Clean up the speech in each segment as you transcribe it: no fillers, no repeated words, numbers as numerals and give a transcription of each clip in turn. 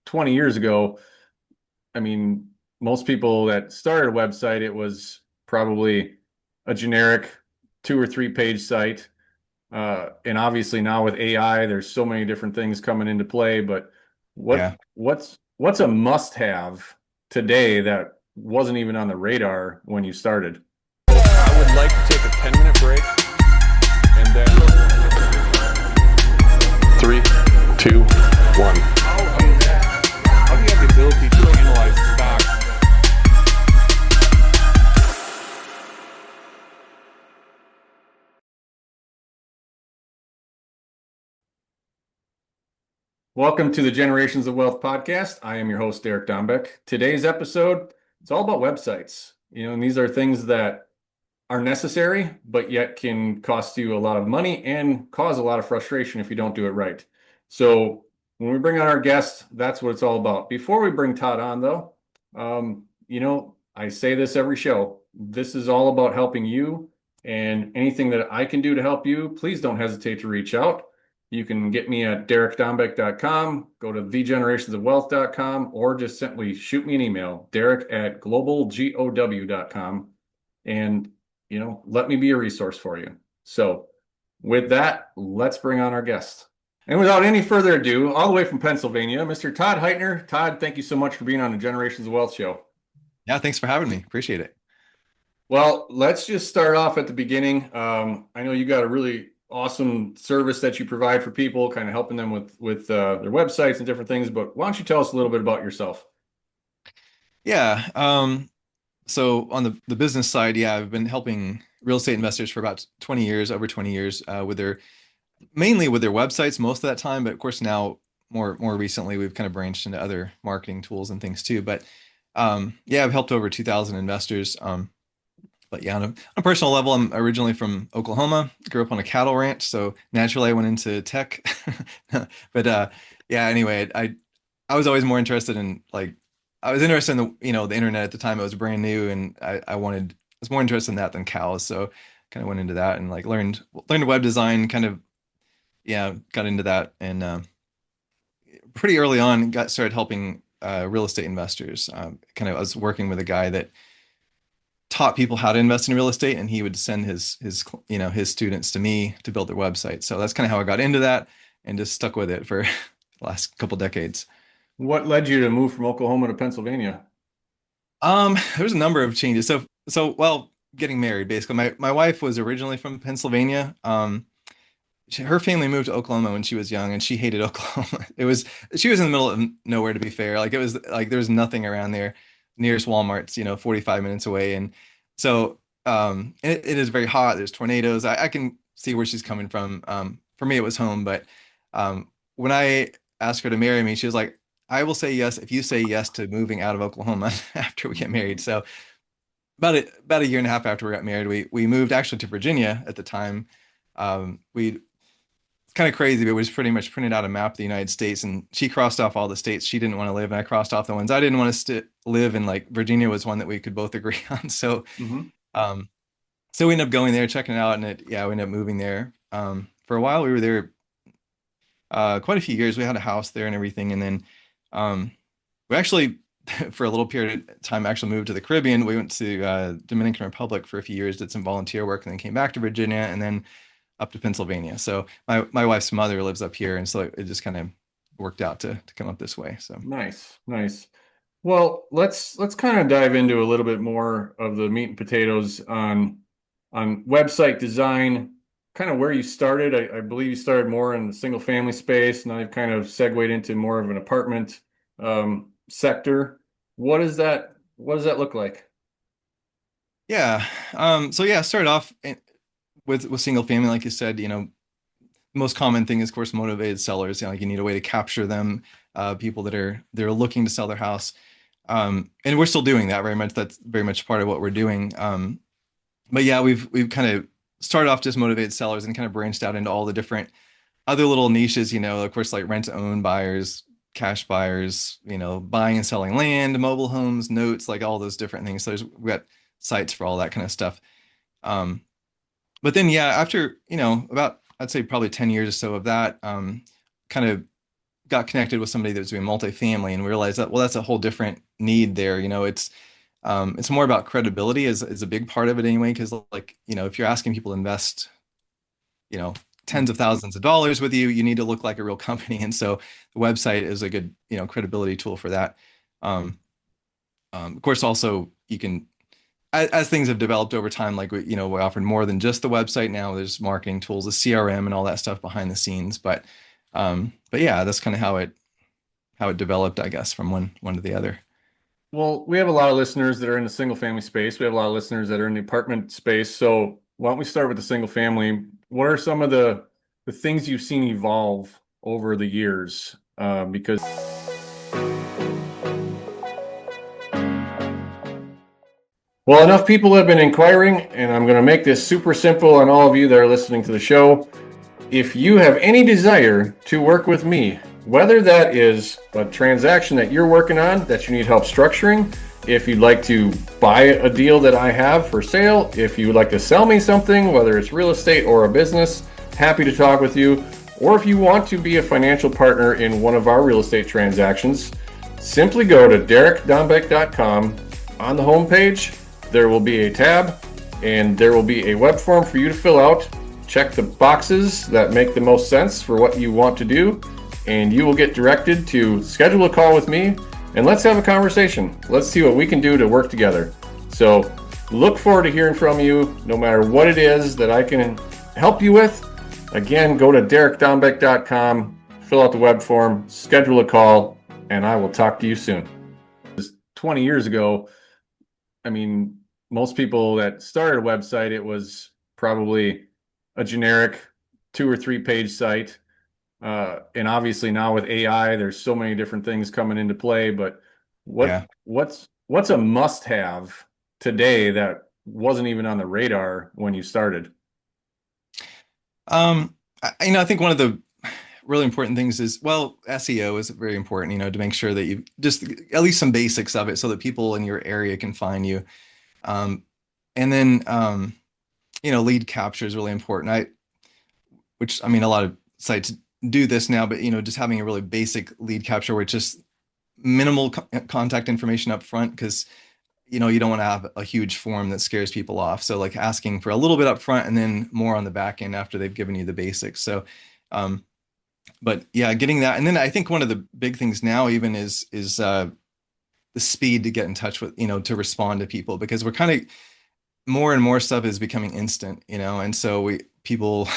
20 years ago, I mean, most people that started a website, it was probably a generic 2 or 3 page site. And obviously now with AI, there's so many different things coming into play. But Yeah. what's a must-have today that wasn't even on the radar when you started? I would like to take a 10-minute break and then. Three, two, one. How do you have the ability to analyze stocks? Welcome to the Generations of Wealth podcast. I am your host, Derek Dombeck. Today's episode, it's all about websites. And these are things that are necessary, but yet can cost you a lot of money and cause a lot of frustration if you don't do it right. So when we bring on our guest, that's what it's all about. Before we bring Todd on, though, I say this every show. This is all about helping you, and anything that I can do to help you, please don't hesitate to reach out. You can get me at derekdombeck.com, go to thegenerationsofwealth.com, or just simply shoot me an email, derek@globalgow.com, and let me be a resource for you. So with that, let's bring on our guest. And without any further ado, all the way from Pennsylvania, Mr. Todd Heitner. Todd, thank you so much for being on the Generations of Wealth show. Yeah, thanks for having me. Appreciate it. Well, let's just start off at the beginning. I know you got a really awesome service that you provide for people, kind of helping them with their websites and different things. But why don't you tell us a little bit about yourself? Yeah. So on the business side, yeah, I've been helping real estate investors for about 20 years, over 20 years, with their mainly with their websites most of that time. But of course, now more recently, we've kind of branched into other marketing tools and things too. But yeah, I've helped over 2,000 investors. But yeah, on a personal level, I'm originally from Oklahoma, grew up on a cattle ranch, so naturally I went into tech. But yeah, anyway, I was always more interested in like I was interested in the internet at the time. It was brand new, and I was more interested in that than cows. So kind of went into that and like learned web design. Kind of yeah, got into that, and pretty early on got started helping real estate investors. Kind of I was working with a guy that taught people how to invest in real estate, and he would send his students to me to build their website. So that's kind of how I got into that and just stuck with it for the last couple decades. What led you to move from Oklahoma to Pennsylvania? There's a number of changes. Well, getting married basically. My wife was originally from Pennsylvania. Her family moved to Oklahoma when she was young, and she hated Oklahoma. She was in the middle of nowhere, to be fair. Like it was like there was nothing around there. Nearest Walmart's 45 minutes away, and so it is very hot. There's tornadoes. I can see where she's coming from. For me, it was home, but when I asked her to marry me, she was like, "I will say yes if you say yes to moving out of Oklahoma after we get married." So about a year and a half after we got married, we moved actually to Virginia at the time. We It's kind of crazy, but we just pretty much printed out a map of the United States, and she crossed off all the states she didn't want to live, and I crossed off the ones I didn't want to live in. Like Virginia was one that we could both agree on. Hmm. Um, so we ended up going there, checking it out, and yeah, we ended up moving there. For a while, we were there quite a few years. We had a house there and everything, and then we actually, for a little period of time, actually moved to the Caribbean. We went to Dominican Republic for a few years, did some volunteer work, and then came back to Virginia, and then up to Pennsylvania. So my wife's mother lives up here, and so it just kind of worked out to come up this way. So Nice, nice. Well, let's kind of dive into a little bit more of the meat and potatoes on website design, kind of where you started. I believe you started more in the single family space. Now you've kind of segued into more of an apartment sector. What does that look like? yeah, so yeah, started off with single family, like you said. Most common thing is, of course, motivated sellers. Like you need a way to capture them, people they're looking to sell their house. And we're still doing that very much. That's very much part of what we're doing. But yeah, we've kind of started off just motivated sellers and kind of branched out into all the different other little niches. Of course, like rent to own buyers, cash buyers, buying and selling land, mobile homes, notes, like all those different things. So we've got sites for all that kind of stuff. Um, but then yeah, after about I'd say probably 10 years or so of that, kind of got connected with somebody that was doing multifamily and we realized that, well, that's a whole different need there. It's more about credibility is a big part of it anyway. Because like, if you're asking people to invest, you know, tens of thousands of dollars with you, you need to look like a real company. And so the website is a good, credibility tool for that. Um, of course, also you can, as things have developed over time, like we offered more than just the website now. There's marketing tools, the CRM, and all that stuff behind the scenes. But yeah, that's kind of how it developed, I guess, from one to the other. Well, we have a lot of listeners that are in the single family space. We have a lot of listeners that are in the apartment space. So why don't we start with the single family? What are some of the things you've seen evolve over the years? Because well, enough people have been inquiring, and I'm going to make this super simple on all of you that are listening to the show. If you have any desire to work with me, whether that is a transaction that you're working on that you need help structuring, if you'd like to buy a deal that I have for sale, if you would like to sell me something, whether it's real estate or a business, happy to talk with you. Or if you want to be a financial partner in one of our real estate transactions, simply go to derekdombeck.com. On the homepage, there will be a tab and there will be a web form for you to fill out. Check the boxes that make the most sense for what you want to do, and you will get directed to schedule a call with me, and let's have a conversation. Let's see what we can do to work together. So look forward to hearing from you, no matter what it is that I can help you with. Again, go to derekdombeck.com, fill out the web form, schedule a call, and I will talk to you soon. 20 years ago, I mean, most people that started a website, it was probably a generic 2 or 3 page site. And obviously now with AI, there's so many different things coming into play. But Yeah. what's a must-have today that wasn't even on the radar when you started? I think one of the really important things is, well, SEO is very important, to make sure that you just at least some basics of it so that people in your area can find you. And then, lead capture is really important. Which I mean, a lot of sites do this now, but just having a really basic lead capture where it's just minimal contact information up front, because you don't want to have a huge form that scares people off. So like asking for a little bit up front and then more on the back end after they've given you the basics. So, but yeah, getting that. And then I think one of the big things now even is the speed to get in touch with, to respond to people, because we're kind of more and more stuff is becoming instant, and so people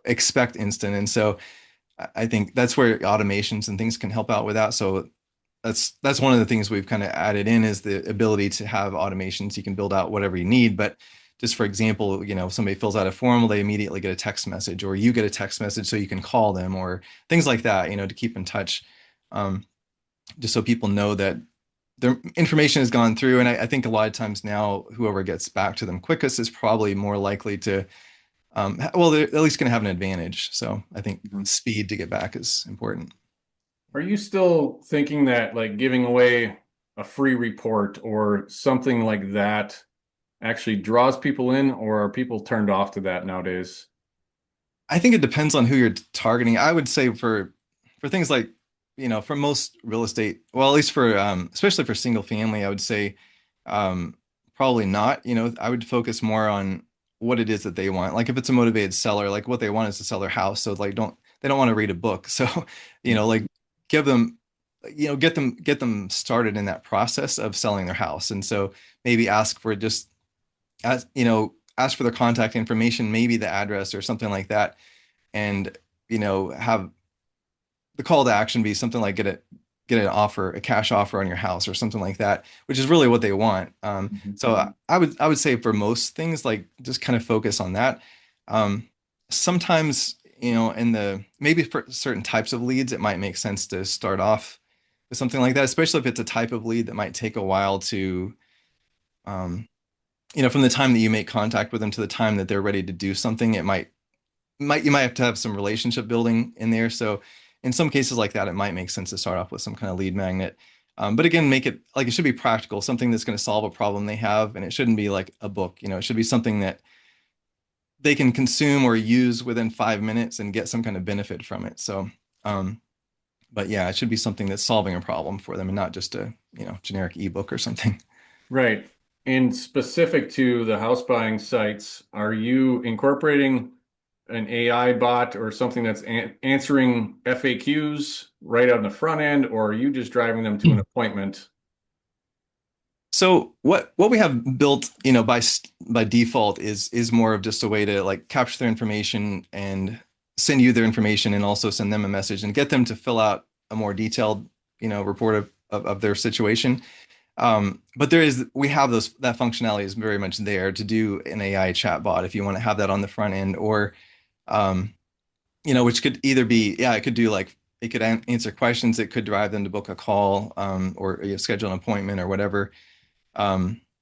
expect instant. And so I think that's where automations and things can help out with that. So that's one of the things we've kind of added in, is the ability to have automations. You can build out whatever you need, but just for example, if somebody fills out a form, they immediately get a text message, or you get a text message so you can call them, or things like that, to keep in touch, just so people know that their information has gone through. And I think a lot of times now, whoever gets back to them quickest is probably more likely to, well, they're at least going to have an advantage. So I think speed to get back is important. Are you still thinking that like giving away a free report or something like that actually draws people in, or are people turned off to that nowadays? I think it depends on who you're targeting. I would say for things like, for most real estate, well, at least for especially for single family, I would say probably not. I would focus more on what it is that they want. Like if it's a motivated seller, like what they want is to sell their house. So like they don't want to read a book. So, like give them, get them started in that process of selling their house. And so maybe ask for just ask for their contact information, maybe the address or something like that. And, have the call to action be something like get an offer, a cash offer on your house or something like that, which is really what they want. So I would say for most things, like just kind of focus on that. Sometimes, maybe for certain types of leads, it might make sense to start off with something like that, especially if it's a type of lead that might take a while to, from the time that you make contact with them to the time that they're ready to do something, you might have to have some relationship building in there. So in some cases like that, it might make sense to start off with some kind of lead magnet. But again, make it like, it should be practical, something that's going to solve a problem they have. And it shouldn't be like a book, it should be something that they can consume or use within 5 minutes and get some kind of benefit from it. So, But yeah, it should be something that's solving a problem for them and not just a, generic ebook or something. Right. And specific to the house buying sites, are you incorporating an AI bot or something that's answering FAQs right on the front end, or are you just driving them to an appointment? So what we have built, by default is more of just a way to like capture their information and send you their information and also send them a message and get them to fill out a more detailed, report of their situation. But we have that functionality is very much there to do an AI chatbot if you want to have that on the front end, or um, which could either be, yeah, it could do like it could answer questions, it could drive them to book a call, or schedule an appointment or whatever.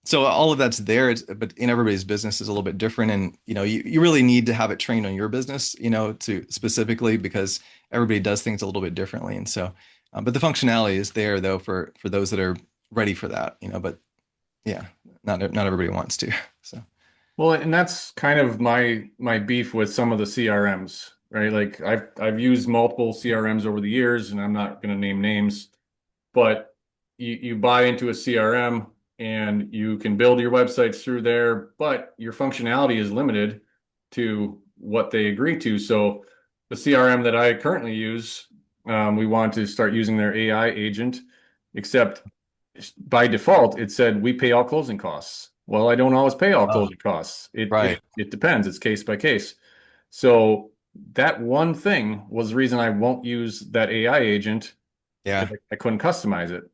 So all of that's there, but in everybody's business is a little bit different. And, you really need to have it trained on your business, to specifically because everybody does things a little bit differently. And so, but the functionality is there though, for those that are ready for that, but yeah, not everybody wants to. So, Well, and that's kind of my beef with some of the CRMs, right? Like I've used multiple CRMs over the years, and I'm not going to name names, but you buy into a CRM and you can build your websites through there, but your functionality is limited to what they agree to. So the CRM that I currently use, we want to start using their AI agent, except by default, it said we pay all closing costs. Well, I don't always pay all oh, closing costs. It right. it depends. It's case by case. So that one thing was the reason I won't use that AI agent Yeah. because I couldn't customize it.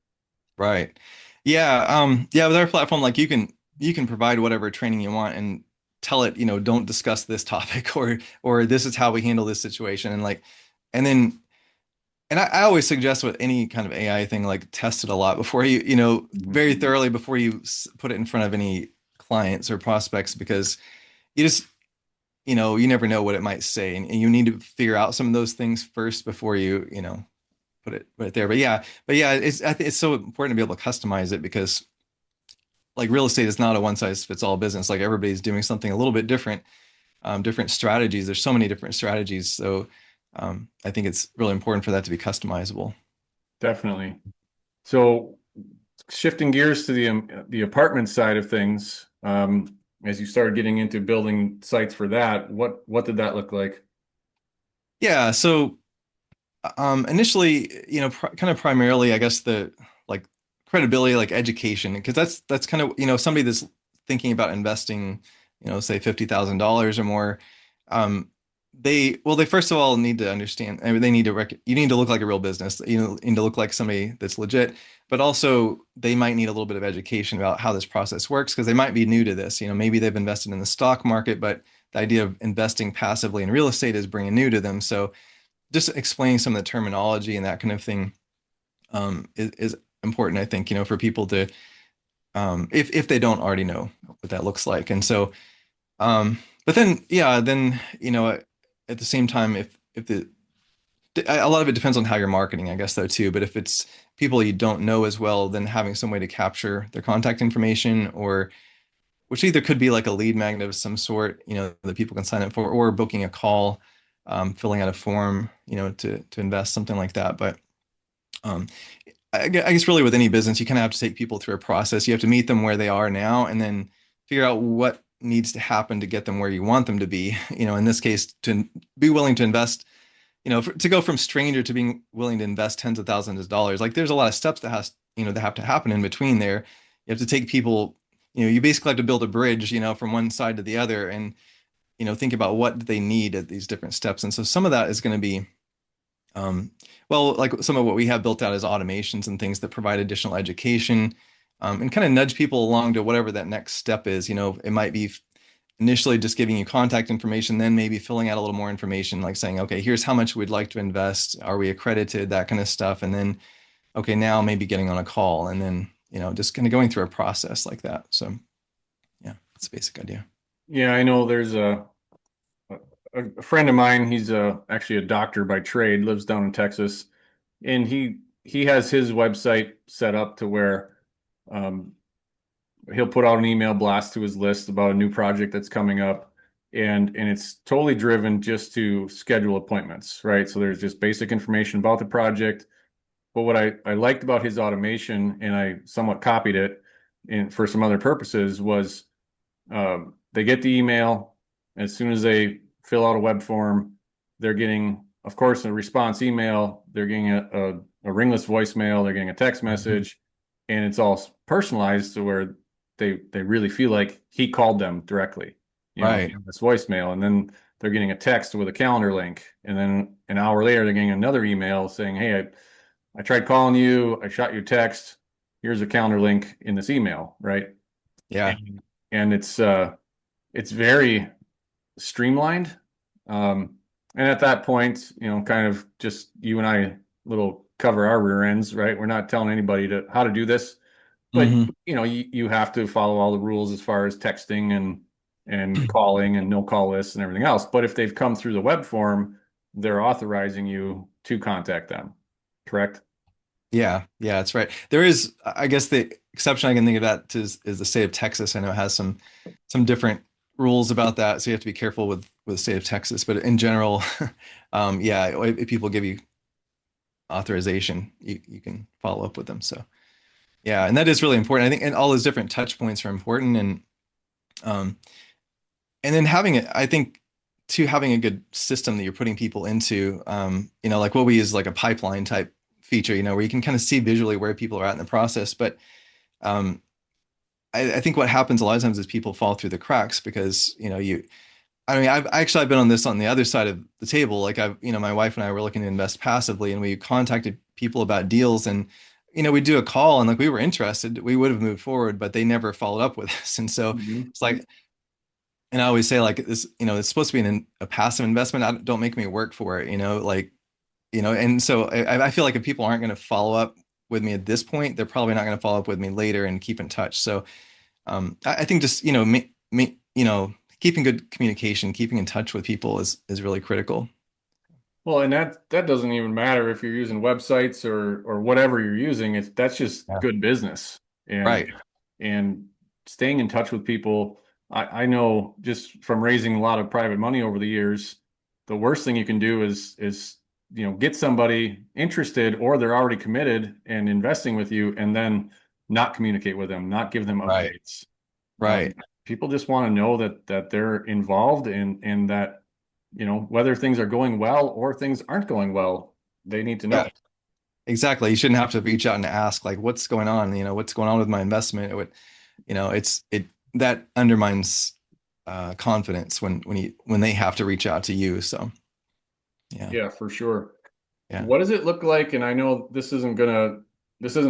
Right. Yeah. Yeah, with our platform, like you can provide whatever training you want and tell it, don't discuss this topic or this is how we handle this situation. And like, and then and I always suggest with any kind of AI thing, like test it a lot before very Mhm. thoroughly before you put it in front of any clients or prospects, because you just, you never know what it might say. And you need to figure out some of those things first before you put it there. But yeah, I think it's so important to be able to customize it because like real estate is not a one size fits all business. Like everybody's doing something a little bit different, different strategies. There's so many different strategies. So I think it's really important for that to be customizable. Definitely. So shifting gears to the apartment side of things, as you started getting into building sites for that, what did that look like? Yeah. So initially, kind of primarily, I guess the like credibility, like education, because that's kind of, somebody that's thinking about investing, say $50,000 or more. Um, they first of all need to understand, I mean, they need to you need to look like a real business, you need to look like somebody that's legit, but also they might need a little bit of education about how this process works because they might be new to this. Maybe they've invested in the stock market, but the idea of investing passively in real estate is brand new to them. So just explaining some of the terminology and that kind of thing is important, I think, for people to if they don't already know what that looks like. And so, but then, yeah, then at the same time, if the a lot of it depends on how you're marketing, I guess, though, too. But if it's people you don't know as well, then having some way to capture their contact information, or which either could be like a lead magnet of some sort, that people can sign up for, or booking a call, filling out a form, to invest, something like that. But um, I guess really with any business, you kind of have to take people through a process. You have to meet them where they are now, and then figure out what needs to happen to get them where you want them to be. In this case, to be willing to invest, to go from stranger to being willing to invest tens of thousands of dollars. Like there's a lot of steps that have to happen in between there. You have to take people, you basically have to build a bridge, from one side to the other, and think about what they need at these different steps. And so some of that is going to be um, well, like some of what we have built out is automations and things that provide additional education, and kind of nudge people along to whatever that next step is. It might be initially just giving you contact information, then maybe filling out a little more information, like saying, okay, here's how much we'd like to invest. Are we accredited? That kind of stuff. And then, okay, now maybe getting on a call, and then, just kind of going through a process like that. So yeah, that's the basic idea. Yeah, I know there's a friend of mine. He's actually a doctor by trade, lives down in Texas, and he has his website set up to where um, he'll put out an email blast to his list about a new project that's coming up. and it's totally driven just to schedule appointments, right? So there's just basic information about the project. But what I liked about his automation, and I somewhat copied it for some other purposes, was they get the email. As soon as they fill out a web form, they're getting, of course, a response email. They're getting a ringless voicemail. They're getting a text message, and it's all personalized to where they really feel like he called them directly, Right. this voicemail. And then they're getting a text with a calendar link. And then an hour later, they're getting another email saying, hey, I tried calling you. I shot you a text. Here's a calendar link in this email, right? Yeah. And it's very streamlined. And at that point, kind of just you and I little cover our rear ends, right? We're not telling anybody how to do this, but Hmm. you have to follow all the rules as far as texting and calling and no call lists and everything else. But if they've come through the web form, they're authorizing you to contact them, correct? Yeah, yeah, that's right. There is, I guess, the exception I can think of that is the state of Texas. I know it has some different rules about that, so you have to be careful with the state of Texas. But in general, yeah, if people give you authorization, you can follow up with them. So yeah, and that is really important. I think, and all those different touch points are important, um, and then having it, I think, to having a good system that you're putting people into, like what we use like a pipeline type feature, where you can kind of see visually where people are at in the process. But um, I think what happens a lot of times is people fall through the cracks because, I mean, I've been on this on the other side of the table. Like my wife and I were looking to invest passively and we contacted people about deals and, we do a call and like we were interested, we would have moved forward, but they never followed up with us. And so Mhm. it's like, and I always say like this, it's supposed to be a passive investment. Don't make me work for it, and so I feel like if people aren't going to follow up with me at this point, they're probably not going to follow up with me later and keep in touch. So I think just keeping good communication, keeping in touch with people is really critical. Well, and that doesn't even matter if you're using websites or whatever you're using. That's just Yeah. good business. And Right. and staying in touch with people. I know just from raising a lot of private money over the years, the worst thing you can do is get somebody interested or they're already committed and investing with you, and then not communicate with them, not give them Right. updates. Um, Right. People just want to know that they're involved and that whether things are going well or things aren't going well, they need to Yeah. know. Exactly. You shouldn't have to reach out and ask like, what's going on? What's going on with my investment? It would, it that undermines confidence when they have to reach out to you. So yeah. Yeah, for sure. Yeah. What does it look like? And I know this isn't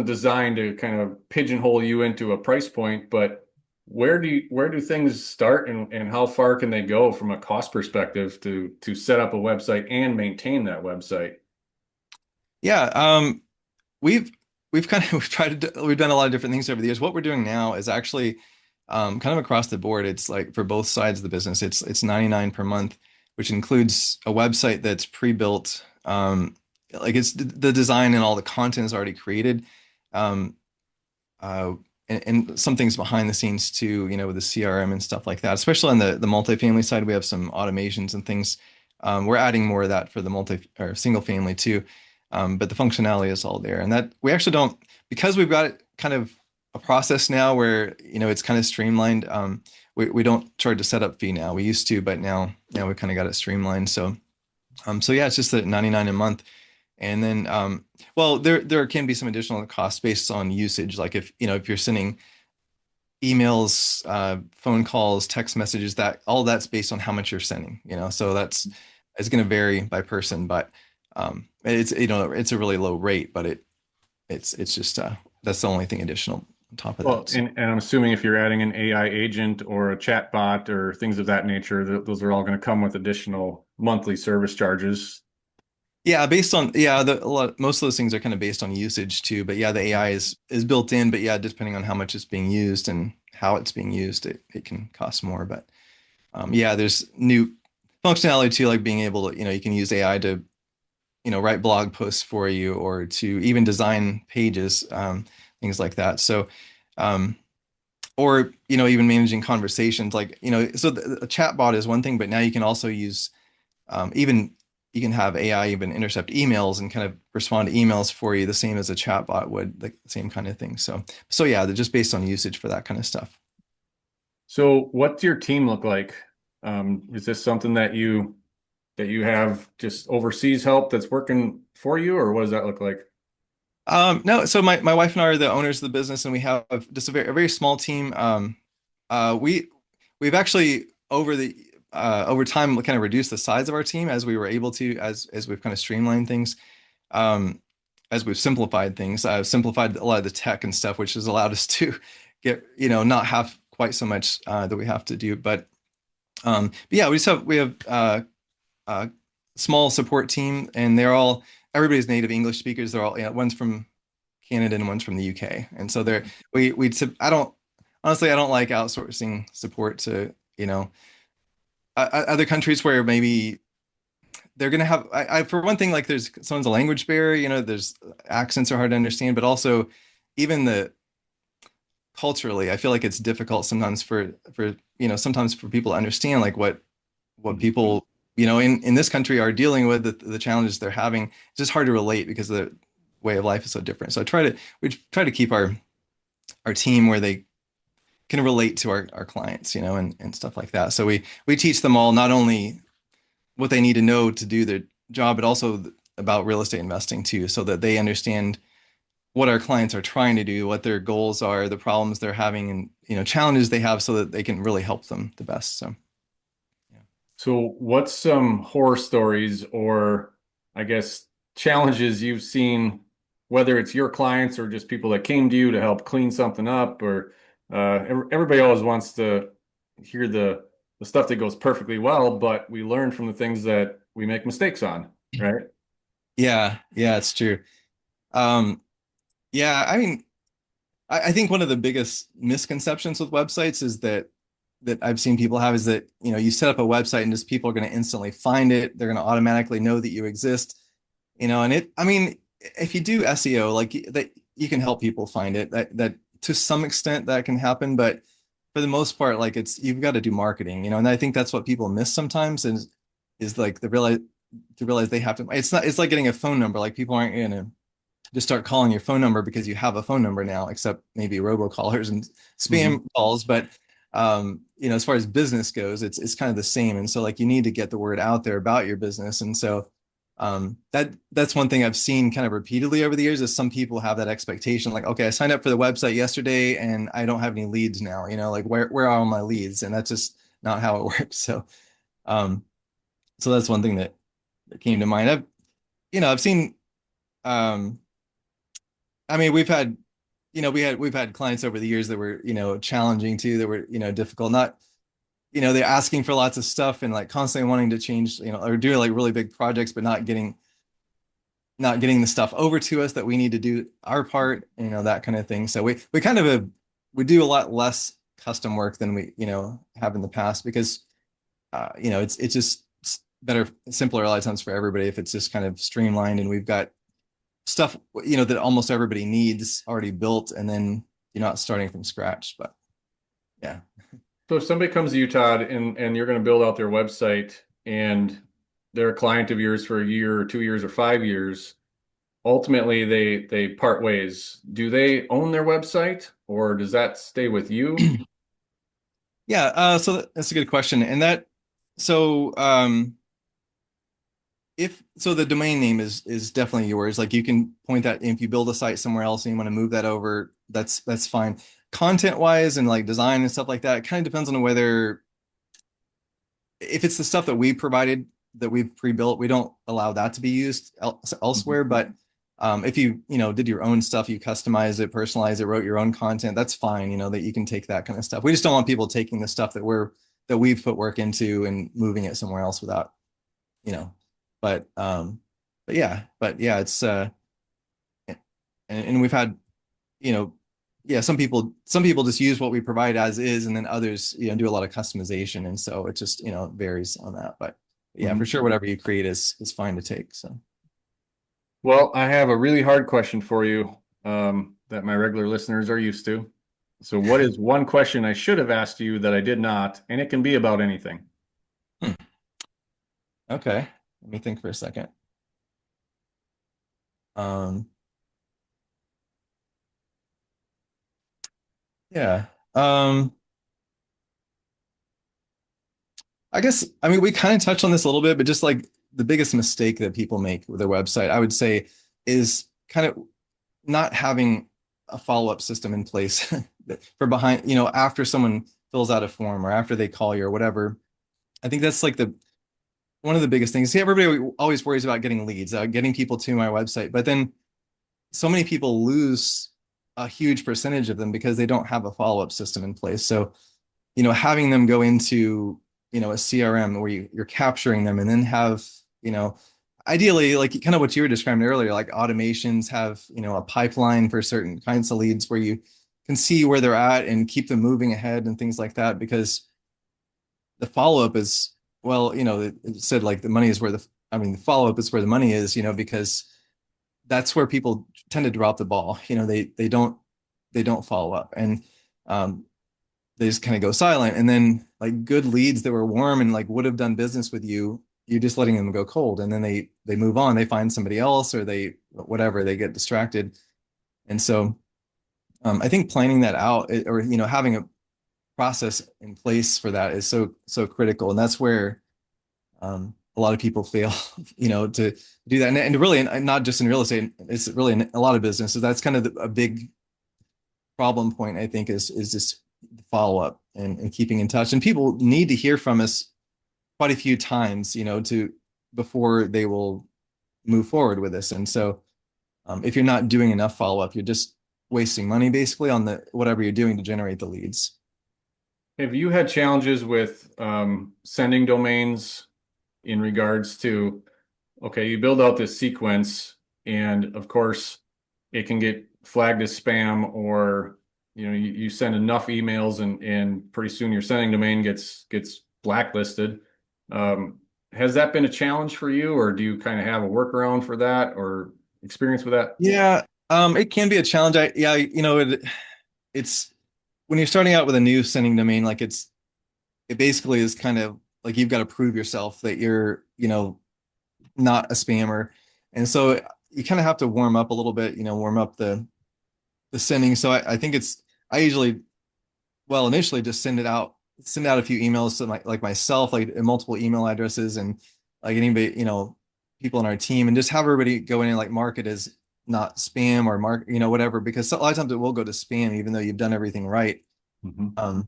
designed to kind of pigeonhole you into a price point, but where do things start and how far can they go from a cost perspective to set up a website and maintain that website? Yeah. We've we've kind of we've done a lot of different things over the years. What we're doing now is actually kind of across the board. It's like for both sides of the business. It's 99 per month, which includes a website that's pre-built. Like it's the design and all the content is already created. Um, uh, and some things behind the scenes too, with the CRM and stuff like that. Especially on the multifamily side, we have some automations and things. We're adding more of that for the multi or single family too. But the functionality is all there, and that we actually don't because we've got it kind of a process now where it's kind of streamlined. We don't charge a setup fee now. We used to, but now we kind of got it streamlined. So yeah, it's just at 99 a month. And then, well, there can be some additional costs based on usage. Like if you're sending emails, phone calls, text messages, that all that's based on how much you're sending. So it's going to vary by person, but it's a really low rate, but it's just that's the only thing additional on top of Well, that. and I'm assuming if you're adding an AI agent or a chat bot or things of that nature, those are all going to come with additional monthly service charges. Yeah, based on yeah, most of those things are kind of based on usage too. But yeah, the AI is built in. But yeah, depending on how much it's being used and how it's being used, it can cost more. But yeah, there's new functionality too, like being able to you can use AI to write blog posts for you or to even design pages, things like that. So um, or even managing conversations, like so the chat bot is one thing, but now you can also use even you can have AI even intercept emails and kind of respond to emails for you the same as a chat bot would, like the same kind of thing. So yeah, they're just based on usage for that kind of stuff. So what's your team look like? Is this something that you have just overseas help that's working for you, or what does that look like? No, so my wife and I are the owners of the business, and we have just a very small team. We've actually over time kind of reduced the size of our team as we were able to, as we've kind of streamlined things, um, as we've simplified things. I've simplified a lot of the tech and stuff, which has allowed us to get, not have quite so much that we have to do. But yeah, we have a small support team, and everybody's native English speakers. They're all, one's from Canada and one's from the UK. And so I don't, honestly, I don't like outsourcing support to, other countries where maybe they're going to have, for one thing, like someone's a language barrier, there's accents are hard to understand, but also even culturally, I feel like it's difficult sometimes sometimes for people to understand like what people in this country are dealing with, the challenges they're having. It's just hard to relate because the way of life is so different. So we try to keep our team where they can relate to our clients, and stuff like that. So we teach them all not only what they need to know to do their job, but also about real estate investing too, so that they understand what our clients are trying to do, what their goals are, the problems they're having, and challenges they have, so that they can really help them the best. So yeah. So what's some horror stories or I guess challenges you've seen, whether it's your clients or just people that came to you to help clean something up, or everybody always wants to hear the stuff that goes perfectly well, but we learn from the things that we make mistakes on, right? Yeah, it's true. Um, yeah, I mean, I think one of the biggest misconceptions with websites is that I've seen people have is that, you set up a website and just people are going to instantly find it. They're going to automatically know that you exist, and I mean, if you do SEO, like that, you can help people find it. That to some extent that can happen, but for the most part, like you've got to do marketing, and I think that's what people miss sometimes is like to realize they have to, it's like getting a phone number. Like people aren't going to just start calling your phone number because you have a phone number now, except maybe robocallers and spam Mhm. calls. But as far as business goes, it's kind of the same. And so like you need to get the word out there about your business. And so that's one thing I've seen kind of repeatedly over the years is some people have that expectation, like, okay, I signed up for the website yesterday and I don't have any leads now, like where are all my leads? And that's just not how it works. Um, so that's one thing that came to mind. I've seen, um, I mean, we've had clients over the years that were, challenging too, that were, difficult. Not, they're asking for lots of stuff and like constantly wanting to change, or do like really big projects, but not getting the stuff over to us that we need to do our part, that kind of thing. So we kind of we do a lot less custom work than we, have in the past because it's just better, simpler a lot of times for everybody if it's just kind of streamlined and we've got stuff that almost everybody needs already built, and then you're not starting from scratch. But yeah. So if somebody comes to you, Todd, and you're going to build out their website and they're a client of yours for a year or 2 years or 5 years, ultimately they part ways. Do they own their website or does that stay with you? Yeah, so that's a good question. And that so if so the domain name is definitely yours. Like you can point that if you build a site somewhere else and you want to move that over, that's fine. Content wise and like design and stuff like that, it kind of depends on whether, if it's the stuff that we provided that we've pre-built, we don't allow that to be used elsewhere. But if you did your own stuff, you customize it, personalize it, wrote your own content, that's fine. That you can take that kind of stuff. We just don't want people taking the stuff that we've put work into and moving it somewhere else without, you know. But but yeah, it's and we've had, you know, yeah, some people just use what we provide as is, and then others, do a lot of customization, and so it just, varies on that. But yeah, for Mhm. sure, whatever you create is fine to take. So Well, I have a really hard question for you that my regular listeners are used to. So what is one question I should have asked you that I did not? And it can be about anything. Hmm. Okay. Let me think for a second. Um, yeah. Um, I guess, I mean, we kind of touched on this a little bit, but just like the biggest mistake that people make with their website, I would say, is kind of not having a follow-up system in place for behind, after someone fills out a form or after they call you or whatever. I think that's like the one of the biggest things. See, everybody always worries about getting leads, getting people to my website, but then so many people lose a huge percentage of them because they don't have a follow-up system in place. So, having them go into, a CRM where you're capturing them and then have, ideally like kind of what you were describing earlier, like automations have, a pipeline for certain kinds of leads where you can see where they're at and keep them moving ahead and things like that. Because the follow-up is, well, it said like the money is where the follow-up is where the money is, because that's where people tend to drop the ball. They don't follow up, and um, they just kind of go silent. And then like good leads that were warm and like would have done business with you, you're just letting them go cold. And then they move on, they find somebody else, or they whatever, they get distracted. And so I think planning that out, or having a process in place for that is so critical. And that's where a lot of people fail, to do that. And really, and not just in real estate, it's really in a lot of businesses. That's kind of a big problem point, I think, is just follow up and keeping in touch. And people need to hear from us quite a few times, to before they will move forward with this. And so, if you're not doing enough follow up, you're just wasting money basically on the whatever you're doing to generate the leads. Have you had challenges with sending domains in regards to, okay, you build out this sequence, and of course, it can get flagged as spam, or you send enough emails, and pretty soon your sending domain gets blacklisted. Has that been a challenge for you, or do you kind of have a workaround for that, or experience with that? Yeah, it can be a challenge. Yeah, it's when you're starting out with a new sending domain, like it basically is kind of like you've got to prove yourself that you're, not a spammer. And so you kind of have to warm up a little bit, warm up the sending. So I think I usually, well, initially just send out a few emails to like myself, like multiple email addresses and like anybody, people on our team, and just have everybody go in and like mark it as not spam or mark, whatever, because a lot of times it will go to spam even though you've done everything right. Mhm. Um,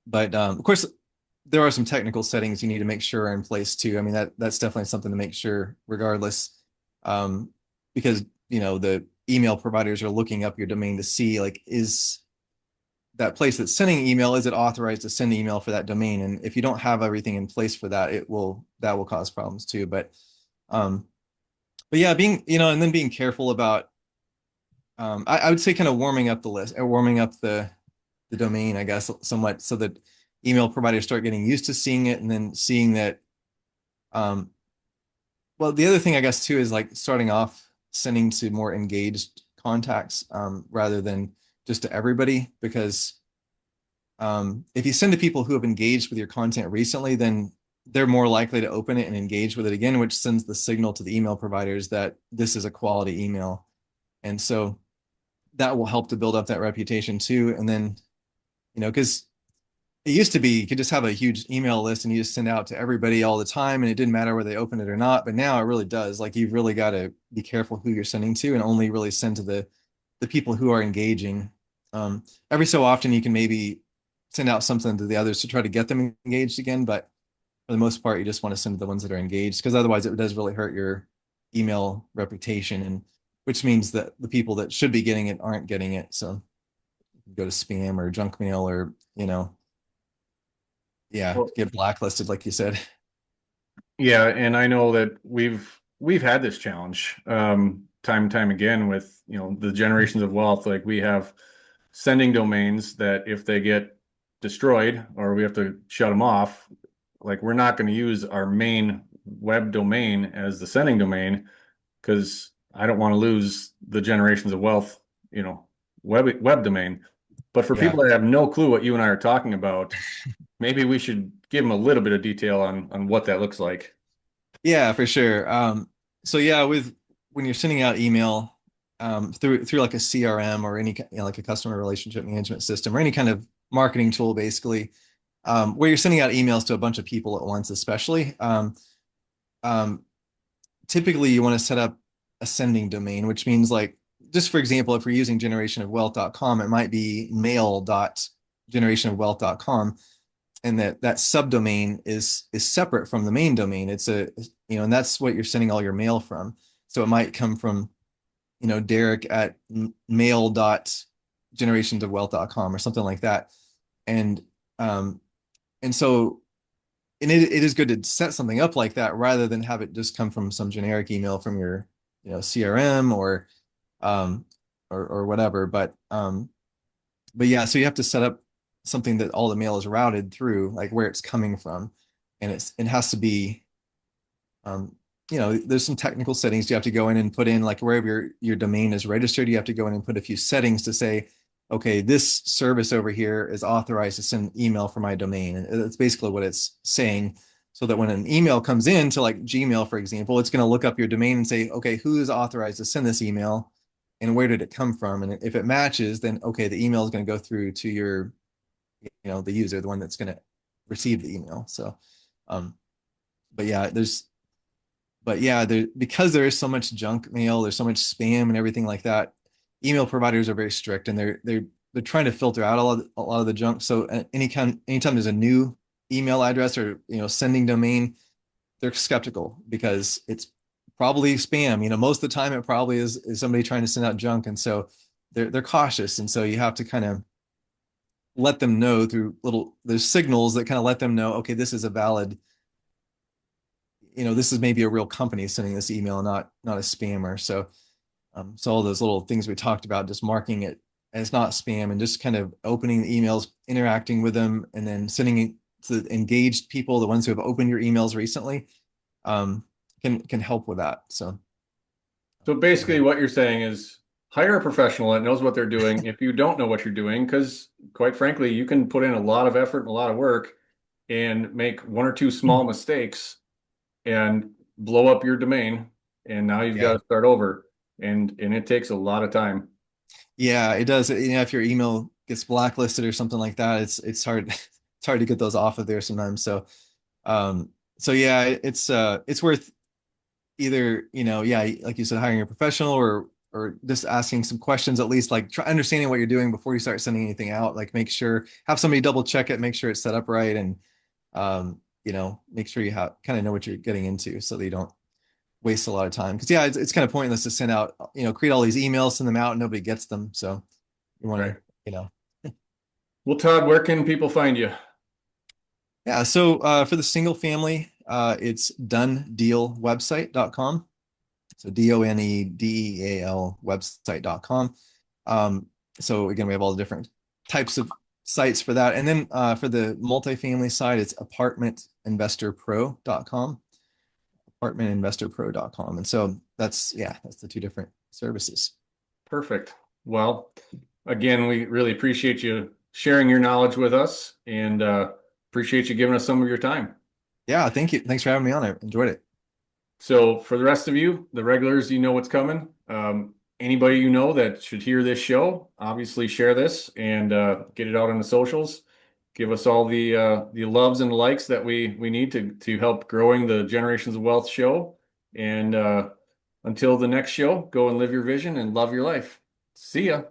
but of course, there are some technical settings you need to make sure are in place too. I mean, that's definitely something to make sure regardless, um, because the email providers are looking up your domain to see like is that place that's sending email, is it authorized to send email for that domain? And if you don't have everything in place for that, that will cause problems too. Um, but yeah, being and then being careful about I would say kind of warming up the list or warming up the domain, I guess, somewhat, so that email providers start getting used to seeing it and then seeing that. Um, well, the other thing I guess too is like starting off sending to more engaged contacts rather than just to everybody, because if you send to people who have engaged with your content recently, then they're more likely to open it and engage with it again, which sends the signal to the email providers that this is a quality email. And so that will help to build up that reputation too. And then, because it used to be you could just have a huge email list and you just send out to everybody all the time and it didn't matter whether they open it or not. But now it really does. Like you've really got to be careful who you're sending to and only really send to the people who are engaging. Every so often you can maybe send out something to the others to try to get them engaged again, but for the most part you just want to send to the ones that are engaged, because otherwise it does really hurt your email reputation, and which means that the people that should be getting it aren't getting it. So go to spam or junk mail, or yeah, Well, get blacklisted, like you said. yeah, and I know that we've had this challenge time and time again with, the generations of wealth. Like we have sending domains that if they get destroyed or we have to shut them off, like we're not going to use our main web domain as the sending domain, because I don't want to lose the generations of wealth, web domain. But for Yeah. people that have no clue what you and I are talking about, maybe we should give them a little bit of detail on what that looks like. Yeah, for sure. So yeah, with when you're sending out email through like a CRM or any like a customer relationship management system or any kind of marketing tool, basically, where you're sending out emails to a bunch of people at once, especially. Um, Typically, you want to set up a sending domain, which means like just for example, if we're using generationofwealth.com, it might be mail.generationofwealth.com, and that subdomain is separate from the main domain. It's a and that's what you're sending all your mail from. So it might come from Derek at mail.generationsofwealth.com or something like that. And um and so it is good to set something up like that rather than have it just come from some generic email from your CRM um or whatever. But yeah, so you have to set up something that all the mail is routed through, like where it's coming from, and it has to be, um, there's some technical settings you have to go in and put in, like wherever your domain is registered, you have to go in and put a few settings to say, okay, this service over here is authorized to send email for my domain, and it's basically what it's saying. So that when an email comes in to like Gmail, for example, it's going to look up your domain and say, okay, who is authorized to send this email and where did it come from? And if it matches, then okay, the email is going to go through to your, the user, the one that's going to receive the email. So, um, but yeah, because there is so much junk mail, there's so much spam and everything like that. Email providers are very strict, and they're trying to filter out a lot of the junk. So anytime there's a new email address or sending domain, they're skeptical because it's probably spam. Most of the time it probably is somebody trying to send out junk, and so they're cautious. And so you have to kind of let them know through there's signals that kind of let them know, okay, this is a valid, this is maybe a real company sending this email, not a spammer. So all those little things we talked about, just marking it as not spam and just kind of opening the emails, interacting with them, and then sending it to engaged people, the ones who have opened your emails recently, um, can help with that. So So yeah. basically, what you're saying is hire a professional that knows what they're doing. If you don't know what you're doing, because quite frankly, you can put in a lot of effort and a lot of work and make one or two small mistakes and blow up your domain, and now you've got Yeah. to start over, and it takes a lot of time. Yeah, it does. If your email gets blacklisted or something like that, it's hard it's hard to get those off of there sometimes. So yeah, it's worth either, yeah, like you said, hiring a professional or just asking some questions, at least like try understanding what you're doing before you start sending anything out. Like have somebody double check it, make sure it's set up right, and make sure you have kind of know what you're getting into so that you don't waste a lot of time. Because yeah, it's kind of pointless to send out, create all these emails, send them out, and nobody gets them. So you want Right. to, you know, Well, Todd, where can people find you? yeah. So for the single family, it's donedealwebsite.com. So DONEDEAL website.com. So again, we have all the different types of sites for that. And then for the multifamily side, it's apartmentinvestorpro.com, apartmentinvestorpro.com. And so that's the two different services. Perfect. Well, again, we really appreciate you sharing your knowledge with us and appreciate you giving us some of your time. Yeah, thank you. Thanks for having me on. I enjoyed it. So, for the rest of you, the regulars, you know what's coming. Anybody you know that should hear this show, obviously share this and get it out on the socials. Give us all the loves and likes that we need to help growing the Generations of Wealth show. And until the next show, go and live your vision and love your life. See ya.